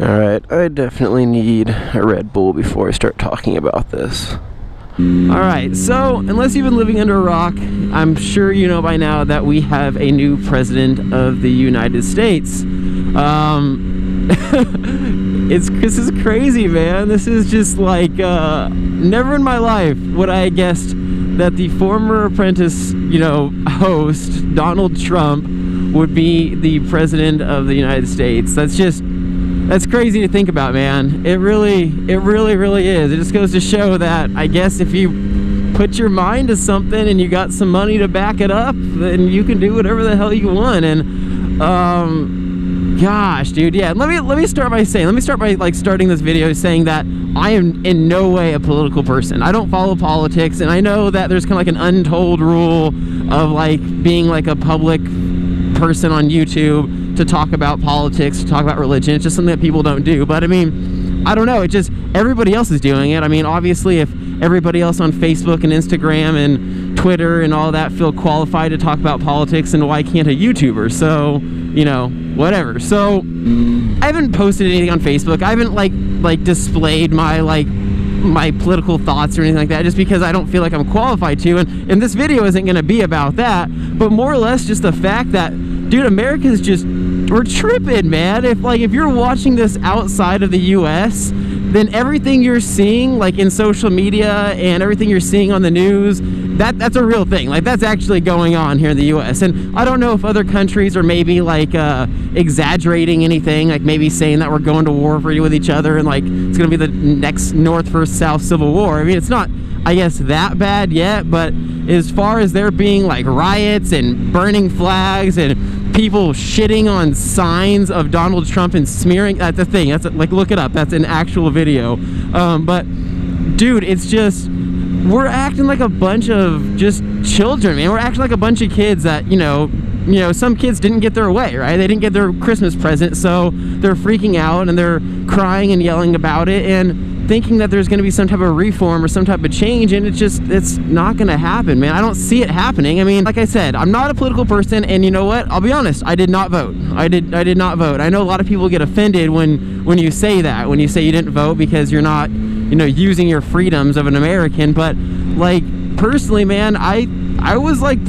Alright, I definitely need a Red Bull before I start talking about this. Alright, so unless you've been living under a rock, I'm sure you know by now that we have a new president of the United States. This is crazy, man. This is just like, never in my life would I have guessed that the former Apprentice, host, Donald Trump, would be the president of the United States. That's crazy to think about, man. It really is. It just goes to show that, I guess, if you put your mind to something and you got some money to back it up, then you can do whatever the hell you want. And gosh, dude, yeah. Let me start by starting this video saying that I am in no way a political person. I don't follow politics, and I know that there's kind of like an untold rule of like being like a public person on YouTube to talk about politics, to talk about religion. It's just something that people don't do. But I mean, I don't know, it just, everybody else is doing it. I mean, obviously, if everybody else on Facebook and Instagram and Twitter and all that feel qualified to talk about politics, and why can't a YouTuber? So, whatever. So I haven't posted anything on Facebook. I haven't like displayed my political thoughts or anything like that, just because I don't feel like I'm qualified to. And this video isn't going to be about that, but more or less just the fact that, dude, America's just, we're tripping, man. If you're watching this outside of the US, then everything you're seeing like in social media and everything you're seeing on the news, that's a real thing. Like, that's actually going on here in the US. And I don't know if other countries are maybe like exaggerating anything, like maybe saying that we're going to war with each other and like it's gonna be the next North versus South Civil War. I mean, it's not, I guess, that bad yet, but as far as there being like riots and burning flags and people shitting on signs of Donald Trump and smearing, that's a thing. That's like, look it up. That's an actual video. But dude, it's just, we're acting like a bunch of just children, man. We're acting like a bunch of kids that, some kids didn't get their way, right? They didn't get their Christmas present, so they're freaking out and they're crying and yelling about it and thinking that there's going to be some type of reform or some type of change, and it's not going to happen, man. I don't see it happening. I mean, like I said, I'm not a political person, and you know what? I'll be honest, I did not vote. I did not vote. I know a lot of people get offended when you say that, when you say you didn't vote because you're not, using your freedoms of an American. But like, personally, man, I was like,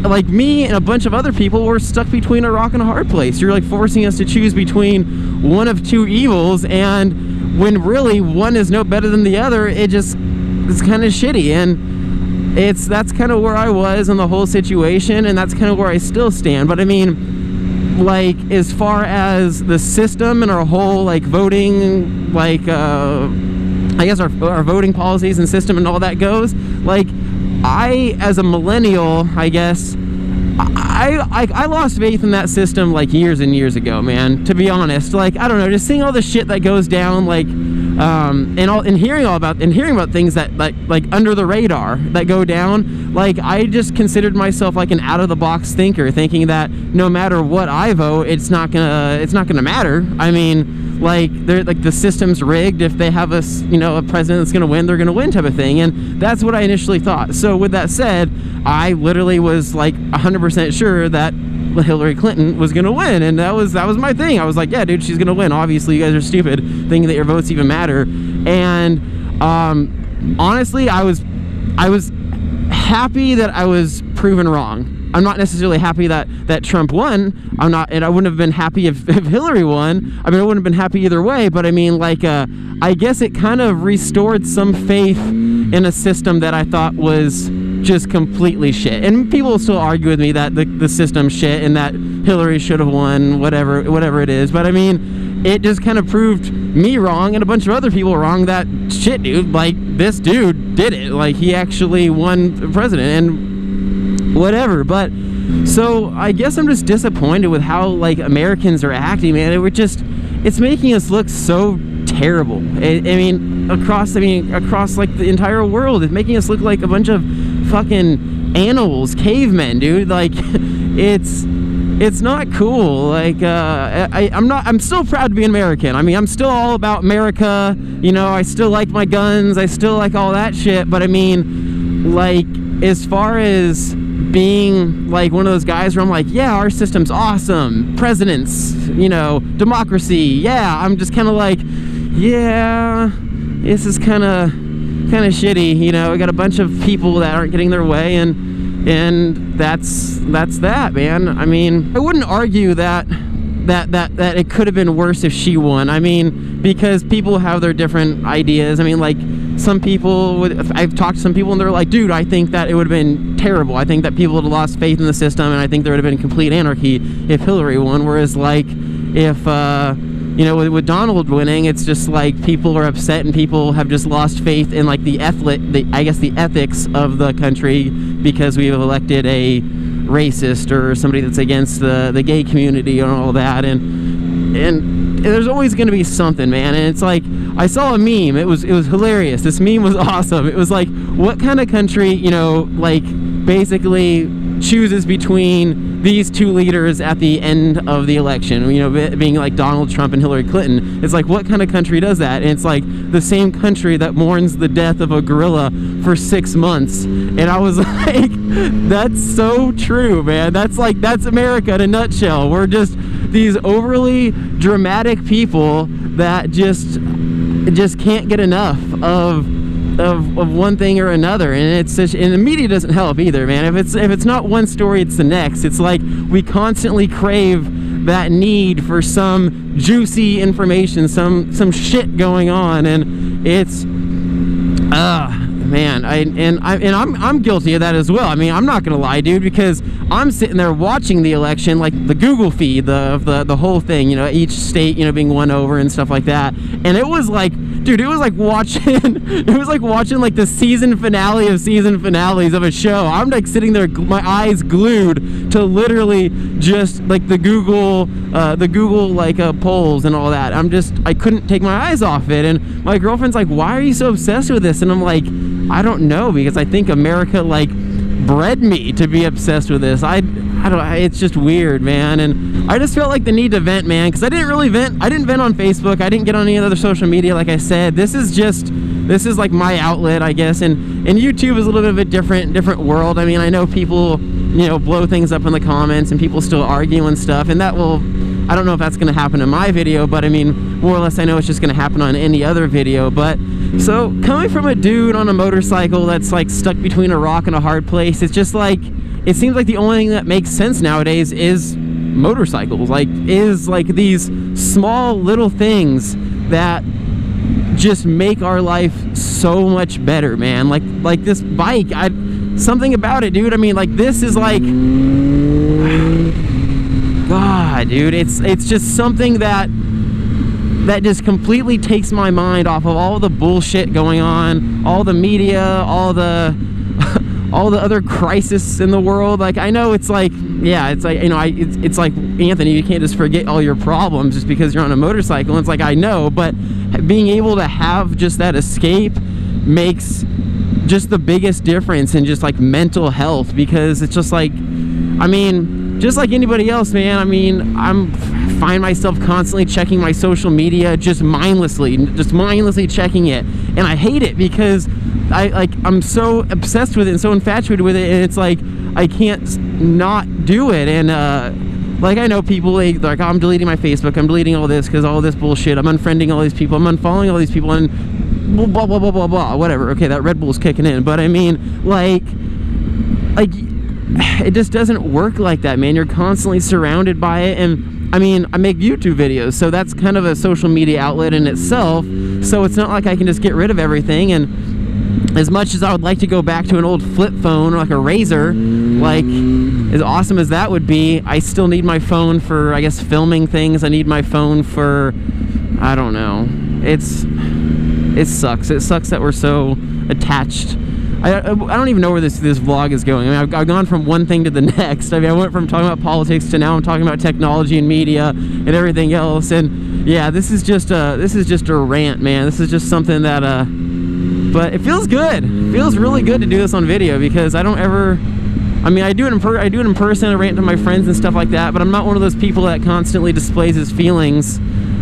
like me and a bunch of other people were stuck between a rock and a hard place. You're like forcing us to choose between one of two evils, and when really one is no better than the other, it's kind of shitty. And that's kind of where I was in the whole situation, and that's kind of where I still stand. But I mean, like, as far as the system and our whole like voting, like I guess our voting policies and system and all that goes, like, I, as a millennial, I guess, I lost faith in that system like years and years ago, man, to be honest. Like, I don't know, just seeing all the shit that goes down, like, and hearing about things that like under the radar that go down, like, I just considered myself like an out of the box thinker, thinking that no matter what I vote, it's not gonna matter. I mean, like, they're like, the system's rigged. If they have a president that's gonna win, they're gonna win, type of thing. And that's what I initially thought. So with that said, I literally was like 100% sure that Hillary Clinton was gonna win, and that was my thing. I was like, yeah, dude, she's gonna win. Obviously, you guys are stupid thinking that your votes even matter. And honestly, I was happy that I was proven wrong. I'm not necessarily happy that Trump won. I'm not, and I wouldn't have been happy if Hillary won. I mean, I wouldn't have been happy either way. But I mean, like, I guess it kind of restored some faith in a system that I thought was just completely shit. And people will still argue with me that the system's shit and that Hillary should have won, whatever it is. But I mean, it just kind of proved me wrong and a bunch of other people wrong that, shit, dude, like, this dude did it. Like, he actually won the president and whatever. But so I guess I'm just disappointed with how, like, Americans are acting, man. It's making us look so terrible. I mean, across like the entire world, it's making us look like a bunch of fucking animals, cavemen, dude. Like, it's not cool. Like, I'm still proud to be an American. I mean, I'm still all about America, I still like my guns, I still like all that shit. But I mean, like, as far as being like one of those guys where I'm like, yeah, our system's awesome, presidents, you know, democracy, yeah. I'm just kind of like, yeah, this is kind of shitty, you know. We got a bunch of people that aren't getting their way, and that's that, man. I mean, I wouldn't argue that it could have been worse if she won. I mean, because people have their different ideas. I mean, like, some people I've talked to some people and they're like, dude, I think that it would have been terrible. I think that people would have lost faith in the system, and I think there would have been complete anarchy if Hillary won. Whereas, like, if you know, with Donald winning, it's just like people are upset and people have just lost faith in, like, the ethics of the country, because we've elected a racist or somebody that's against the gay community and all that. And there's always going to be something, man. And it's like, I saw a meme. It was hilarious. This meme was awesome. It was like, what kind of country, you know, like, basically chooses between these two leaders at the end of the election, you know, being like Donald Trump and Hillary Clinton. It's like, what kind of country does that? And it's like the same country that mourns the death of a gorilla for 6 months. And I was like, that's so true, man. That's America in a nutshell. We're just these overly dramatic people that just can't get enough of one thing or another. And it's just, and the media doesn't help either, man. If it's not one story, it's the next. It's like we constantly crave that need for some juicy information, some shit going on, and it's man, I'm guilty of that as well. I mean, I'm not gonna lie, dude, because I'm sitting there watching the election, like the Google feed of the whole thing, you know, each state, you know, being won over and stuff like that. And it was like, dude, it was like watching like the season finale of season finales of a show. I'm like sitting there, my eyes glued to literally just like the Google like polls and all that. I couldn't take my eyes off it. And my girlfriend's like, why are you so obsessed with this? And I'm like, I don't know, because I think America like bred me to be obsessed with this. I don't, it's just weird, man. And I just felt like the need to vent, man, because I didn't really vent. I didn't vent on Facebook. I didn't get on any other social media, like I said. This is like my outlet, I guess. And YouTube is a little bit of a different world. I mean, I know people, you know, blow things up in the comments and people still argue and stuff, and that will, I don't know if that's going to happen in my video, but I mean, more or less I know it's just going to happen on any other video. But so coming from a dude on a motorcycle that's like stuck between a rock and a hard place, it's just like, it seems like the only thing that makes sense nowadays is motorcycles, like these small little things that just make our life so much better, man. Like this bike, something about it, dude. I mean, like, this is like, God, dude, it's just something that just completely takes my mind off of all the bullshit going on, all the media, all the other crisis in the world. Like, I know it's like, yeah, it's like, you know, it's like, Anthony, you can't just forget all your problems just because you're on a motorcycle. And it's like, I know, but being able to have just that escape makes just the biggest difference in just like mental health, because it's just like, I mean, just like anybody else, man. I mean, find myself constantly checking my social media, just mindlessly checking it, and I hate it because I'm so obsessed with it and so infatuated with it, and it's like I can't not do it. And like, I know people like, oh, I'm deleting my Facebook, I'm deleting all this because all this bullshit, I'm unfriending all these people, I'm unfollowing all these people, and blah blah blah blah blah, whatever. Okay, that Red Bull's kicking in, but I mean, like it just doesn't work like that, man. You're constantly surrounded by it. And I mean, I make YouTube videos, so that's kind of a social media outlet in itself, so it's not like I can just get rid of everything. And as much as I would like to go back to an old flip phone or like a Razor, like, as awesome as that would be, I still need my phone for, I guess, filming things. I need my phone for, I don't know, it sucks. It sucks that we're so attached. I don't even know where this vlog is going. I mean, I've gone from one thing to the next. I mean, I went from talking about politics to now I'm talking about technology and media and everything else. And yeah, this is just a rant, man. This is just something that but it feels good. It feels really good to do this on video, because I don't ever, I mean, I do it in person, I rant to my friends and stuff like that, but I'm not one of those people that constantly displays his feelings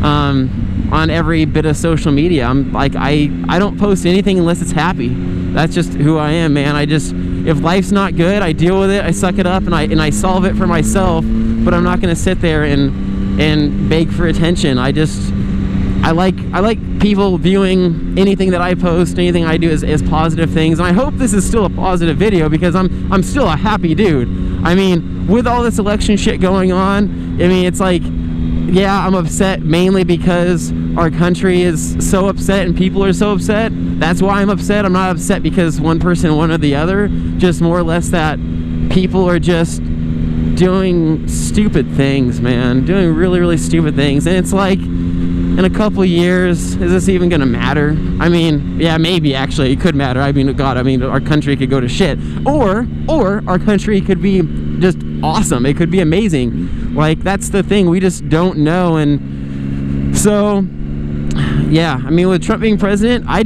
on every bit of social media. I'm like, I don't post anything unless it's happy. That's just who I am, man. if life's not good, I deal with it, I suck it up, and I solve it for myself. But I'm not gonna sit there and beg for attention. I like people viewing anything that I post, anything I do as positive things. And I hope this is still a positive video, because I'm still a happy dude. I mean, with all this election shit going on, I mean, it's like, yeah, I'm upset mainly because our country is so upset and people are so upset. That's why I'm upset. I'm not upset because one person, one or the other. Just more or less that people are just doing stupid things, man. Doing really, really stupid things. And it's like, in a couple years, is this even gonna matter? I mean, yeah, maybe actually it could matter. I mean, God, I mean, our country could go to shit, or our country could be just awesome. It could be amazing. Like, that's the thing. We just don't know. And so, yeah, I mean, with Trump being president, I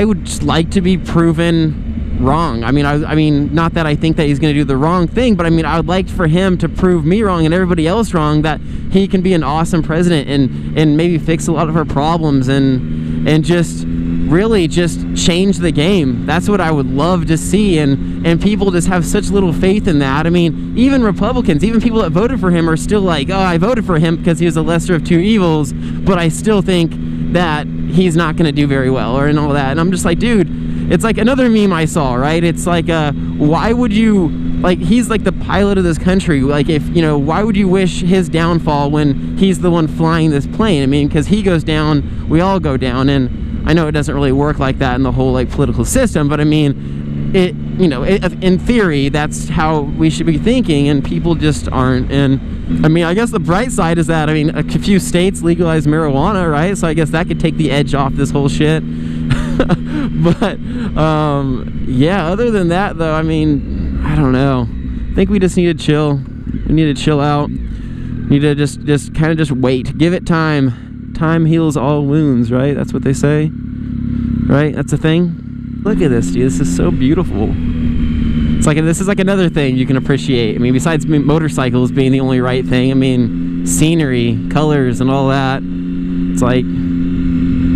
would just like to be proven wrong. I mean, not that I think that he's going to do the wrong thing, but I mean, I would like for him to prove me wrong and everybody else wrong, that he can be an awesome president and maybe fix a lot of our problems and just really just change the game. That's what I would love to see. And people just have such little faith in that. I mean, even Republicans, even people that voted for him are still like, oh, I voted for him because he was the lesser of two evils, but I still think that he's not going to do very well, or and all that. And I'm just like, dude, it's like another meme I saw, right? It's like, why would you, like, he's like the pilot of this country. Like, if, you know, why would you wish his downfall when he's the one flying this plane? I mean, because he goes down, we all go down. And I know it doesn't really work like that in the whole, like, political system, but I mean, it, you know, in theory, that's how we should be thinking, and people just aren't. And I mean, I guess the bright side is that, I mean, a few states legalize marijuana, right? So I guess that could take the edge off this whole shit. But yeah, other than that though, I mean, I don't know. I think we just need to chill. We need to chill out. We need to just kind of just wait. Give it time. Time heals all wounds, right? That's what they say, right? That's a thing. Look at this, dude. This is so beautiful. It's like, this is like another thing you can appreciate. I mean, besides motorcycles being the only right thing, I mean, scenery, colors, and all that. It's like,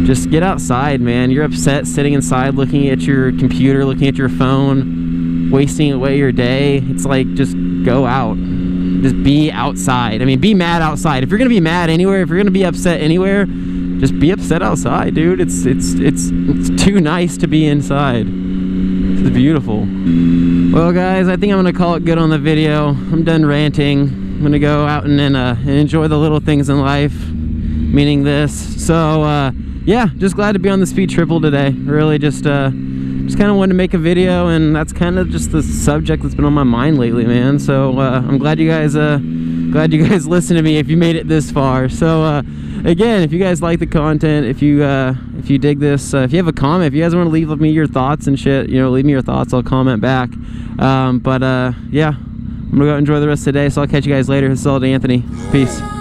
just get outside, man. You're upset sitting inside looking at your computer, looking at your phone, wasting away your day. It's like, just go out. Just be outside. I mean, be mad outside. If you're gonna be mad anywhere, if you're gonna be upset anywhere, just be upset outside, dude. It's too nice to be inside. It's beautiful. Well, guys, I think I'm gonna call it good on the video. I'm done ranting. I'm gonna go out and enjoy the little things in life, meaning this. So, yeah, just glad to be on the Speed Triple today. Really just kind of wanted to make a video, and that's kind of just the subject that's been on my mind lately, man. So I'm glad you guys listen to me if you made it this far. So again, if you guys like the content, if you dig this, if you have a comment, if you guys want to leave me your thoughts and shit, you know, leave me your thoughts. I'll comment back. Yeah, I'm gonna go enjoy the rest of the day. So I'll catch you guys later. This is ALLDAYANTHONY. Peace.